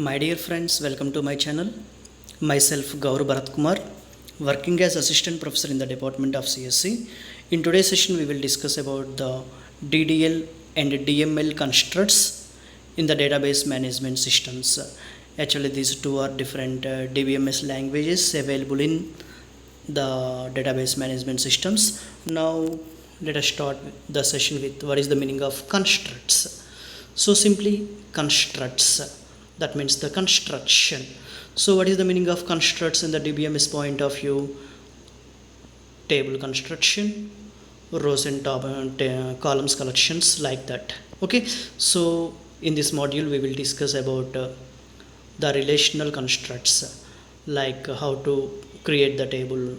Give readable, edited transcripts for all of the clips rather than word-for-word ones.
My dear friends, welcome to my channel. Myself Gaur Bharat Kumar, working as assistant professor in the department of CSC. In today's session, we will discuss about the DDL and DML constructs in the database management systems. Actually, these two are different DBMS languages available in the database management systems. Now, let us start the session with what is the meaning of constructs. So simply constructs, that means the construction. So what is the meaning of constructs in the DBMS point of view? Table construction, rows and columns collections, like that. Okay, so in this module we will discuss about the relational constructs, like how to create the table,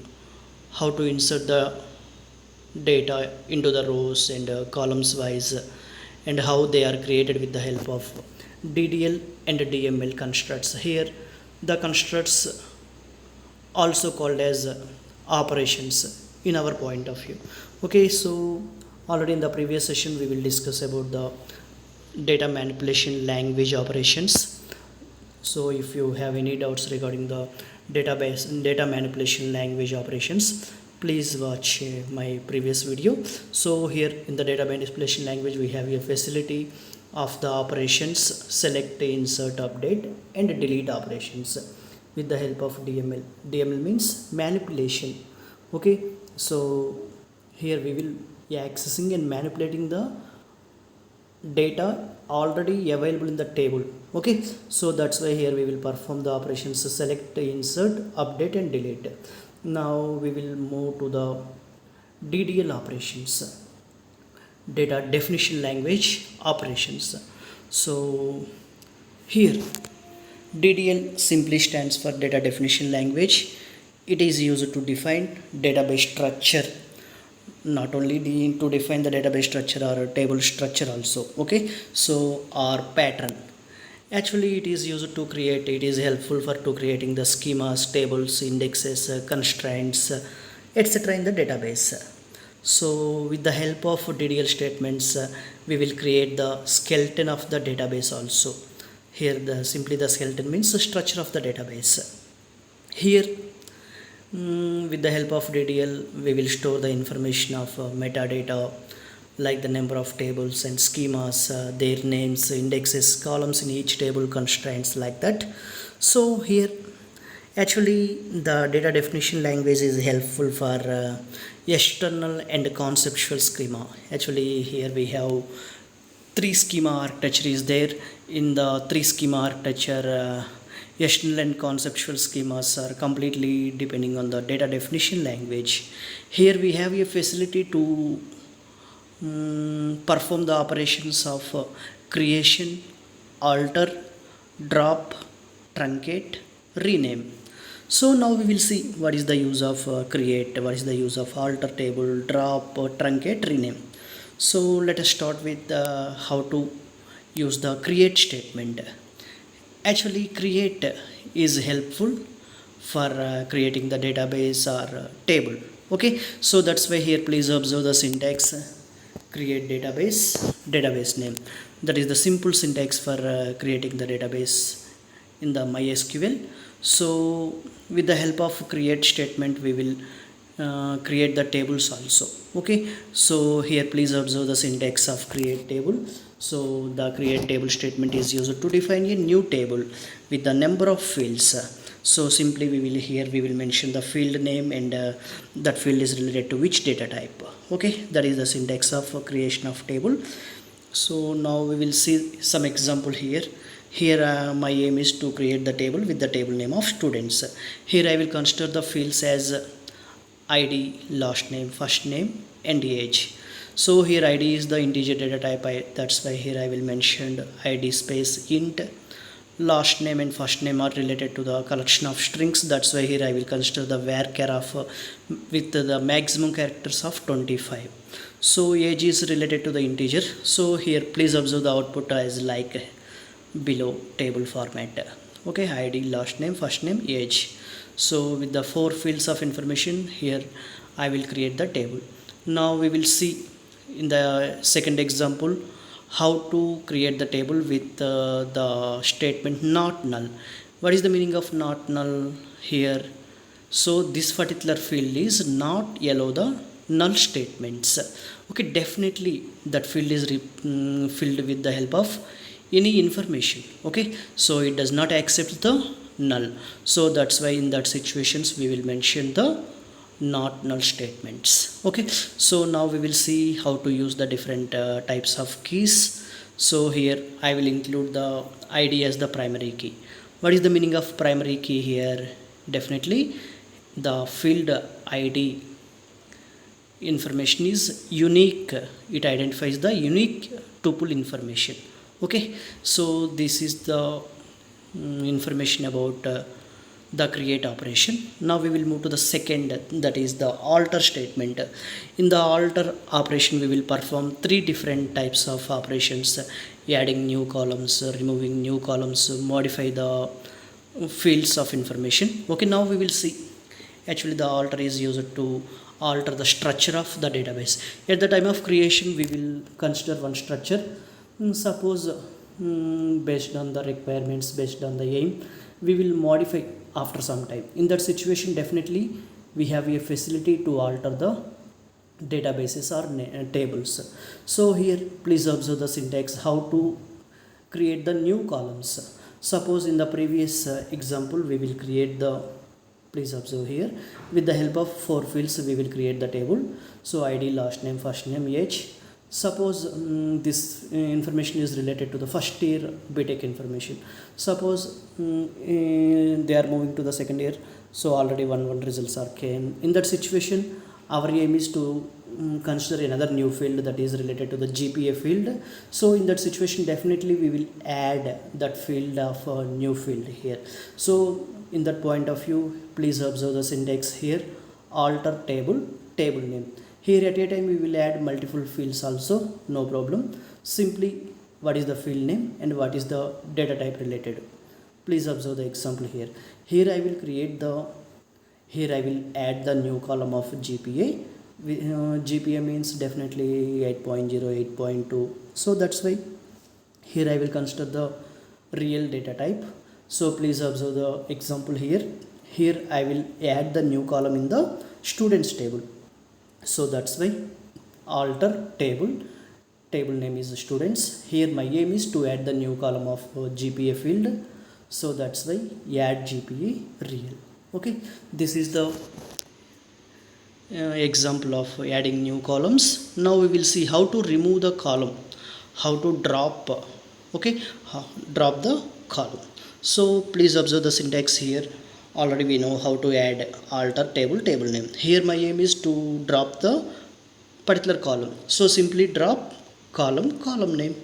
how to insert the data into the rows and columns wise, and how they are created with the help of DDL and DML constructs. Here the constructs also called as operations in our point of view. Okay, so already in the previous session we will discuss about the data manipulation language operations. So if you have any doubts regarding the data manipulation language operations, please watch my previous video. So here in the data manipulation language we have a facility of the operations select, insert, update and delete operations with the help of DML. DML means manipulation. Okay, so here we will be accessing and manipulating the data already available in the table. Okay, so that's why here we will perform the operations select, insert, update and delete. Now we will move to the DDL operations, data definition language operations. So here DDL simply stands for data definition language. It is used to define database structure, not only to define the database structure or table structure also. Okay, so our pattern, actually it is used to create, it is helpful for to creating the schemas, tables, indexes, constraints, etc. in the database. So with the help of DDL statements we will create the skeleton of the database also. Here the simply the skeleton means the structure of the database. Here with the help of DDL we will store the information of metadata, like the number of tables and schemas, their names, indexes, columns in each table, constraints, like that. So here actually the data definition language is helpful for external and conceptual schema. Actually here we have three schema architecture is there. In the three schema architecture, external and conceptual schemas are completely depending on the data definition language. Here we have a facility to perform the operations of creation, alter, drop, truncate, rename. So now we will see what is the use of create, what is the use of alter table, drop, truncate, rename. So let us start with how to use the create statement. Actually create is helpful for creating the database or table. Okay, so that's why here please observe the syntax. Create database name, that is the simple syntax for creating the database in the MySQL. So with the help of create statement we will create the tables also. Okay, so here please observe the syntax of create table. So the create table statement is used to define a new table with the number of fields. So simply we will mention the field name and that field is related to which data type. Okay, that is the syntax of creation of table. So now we will see some example here. Here my aim is to create the table with the table name of students. Here I will consider the fields as ID, last name, first name and age. So here ID is the integer data type, that's why here I will mention ID space int. Last name and first name are related to the collection of strings, that's why here I will consider the varchar of with the maximum characters of 25. So age is related to the integer. So here please observe the output as like below table format. Okay, ID, last name, first name, age. So with the 4 fields of information here I will create the table. Now we will see in the second example how to create the table with the statement not null. What is the meaning of not null here? So this particular field is not allow the null statements. Okay, definitely that field is filled with the help of any information. Okay, so it does not accept the null, so that's why in that situations we will mention the not null statements. Okay, so now we will see how to use the different types of keys. So here I will include the id as the primary key. What is the meaning of primary key here? Definitely the field id information is unique. It identifies the unique tuple information. Okay, so this is the information about the create operation. Now we will move to the second, that is the alter statement. In the alter operation we will perform three different types of operations: adding new columns, removing new columns, modify the fields of information. Okay, now we will see. Actually the alter is used to alter the structure of the database. At the time of creation we will consider one structure. Suppose based on the requirements, based on the aim, we will modify after some time. In that situation definitely we have a facility to alter the databases or tables. So here please observe the syntax how to create the new columns. Suppose in the previous example we will create the, please observe here, with the help of 4 fields we will create the table. So id, last name, first name, age. Suppose this information is related to the first year BTech information. Suppose they are moving to the second year, so already one results are came. In that situation our aim is to consider another new field that is related to the GPA field. So in that situation definitely we will add that field of a new field here. So in that point of view please observe the syntax here: alter table, table name. Here at a time we will add multiple fields also, no problem. Simply what is the field name and what is the data type related. Please observe the example here. Here I will create the, here I will add the new column of GPA. GPA means definitely 8.0, 8.2. So that's why here I will consider the real data type. So please observe the example here. Here I will add the new column in the students table. So that's why alter table, table name is students. Here my aim is to add the new column of GPA field. So that's why add GPA real. Okay, this is the example of adding new columns. Now we will see how to remove the column, how to drop, okay, drop the column. So please observe the syntax here. Already we know how to add alter table, table name. Here my aim is to drop the particular column, so simply drop column, column name.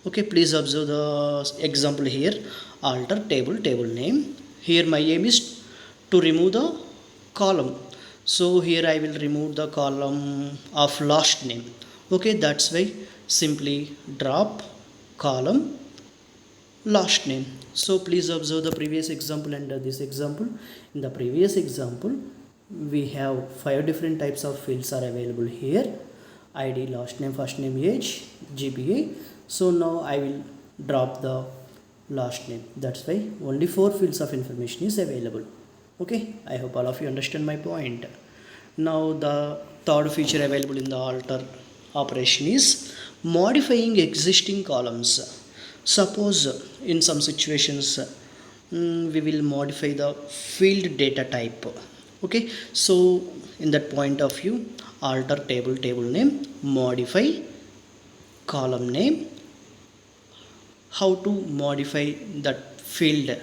Okay, please observe the example here: alter table, table name. Here my aim is to remove the column, so here I will remove the column of last name. Okay, that's why simply drop column last name. So please observe the previous example and this example. In the previous example we have 5 different types of fields are available here: id, last name, first name, age, GPA. So now I will drop the last name. That's why only 4 fields of information is available. Okay, I hope all of you understand my point. Now the third feature available in the alter operation is modifying existing columns. Suppose in some situations we will modify the field data type. Okay, so in that point of view, alter table, table name, modify column name. How to modify that field?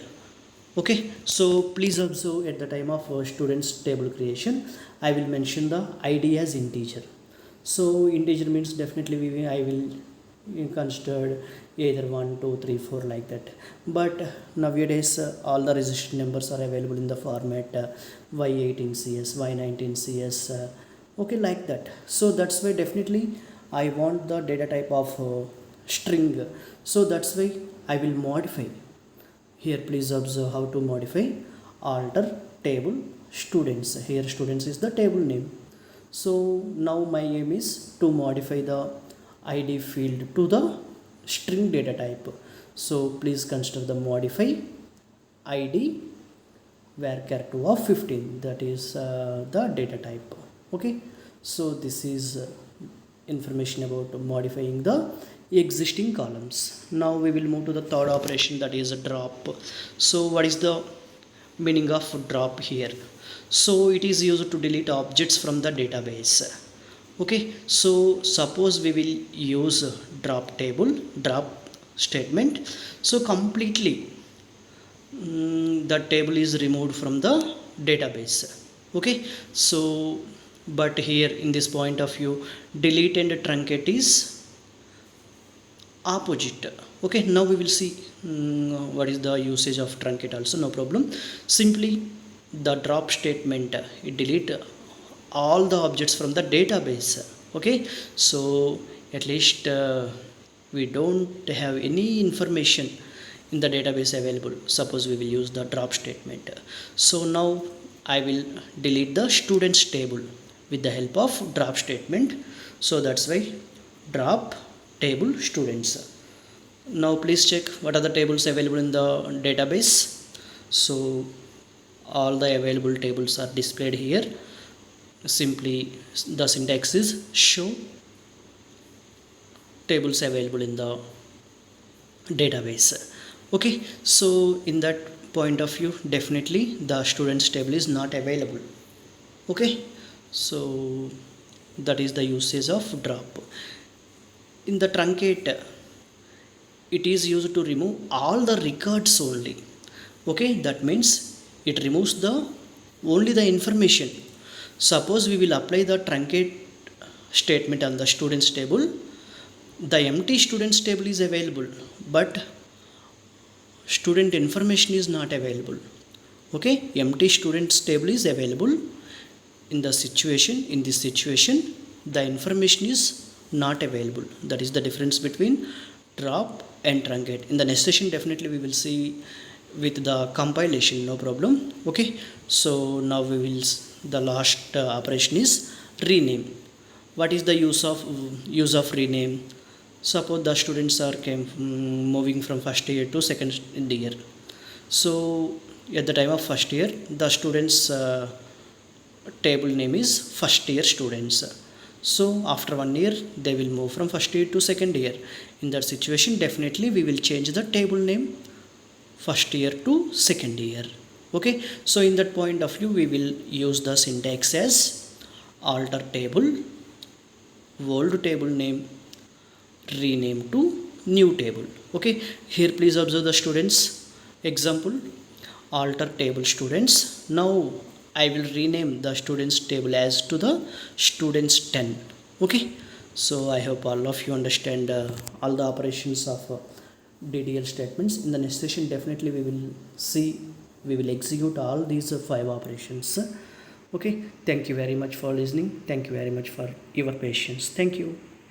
Okay, so please observe at the time of students table creation I will mention the id as integer. So integer means definitely I will consider either 1, 2, 3, 4 like that. But nowadays all the registered numbers are available in the format y18cs, y19cs, okay, like that. So that's why definitely I want the data type of string. So that's why I will modify. Here please observe how to modify: alter table students. Here students is the table name. So now my aim is to modify the id field to the string data type. So please consider the modify id varchar 2 of 15, that is the data type. Okay, so this is information about modifying the existing columns. Now we will move to the third operation, that is a drop. So what is the meaning of drop here? So it is used to delete objects from the database. Okay, so suppose we will use drop table, drop statement. So completely the table is removed from the database. Okay, so but here in this point of view, delete and truncate is opposite. Okay, now we will see what is the usage of truncate also, no problem. Simply the drop statement, it delete all the objects from the database. Okay, so at least we don't have any information in the database available. Suppose we will use the drop statement. So now I will delete the students table with the help of drop statement. So that's why drop table students. Now please check what are the tables available in the database. So all the available tables are displayed here. Simply the syntax is show tables available in the database. Okay, so in that point of view, definitely the students table is not available. Okay, so that is the usage of drop. In the truncate, it is used to remove all the records only. Okay, that means it removes the only the information. Suppose we will apply the truncate statement on the students table, the empty students table is available, but student information is not available. Okay, empty students table is available. In this situation the information is not available. That is the difference between drop and truncate. In the next session definitely we will see with the compilation, no problem. Okay, so now we will the last operation is rename. What is the use of rename? Suppose the students are moving from first year to second year. So at the time of first year, the students table name is first year students. So after 1 year they will move from first year to second year. In that situation definitely we will change the table name first year to second year. Okay, so in that point of view we will use the syntax as alter table, old table name, rename to new table. Okay, here please observe the students example, alter table students. Now I will rename the students table as to the students 10. Okay, so I hope all of you understand all the operations of DDL statements. In the next session definitely we will execute all these 5 operations. Okay, thank you very much for listening. Thank you very much for your patience. Thank you.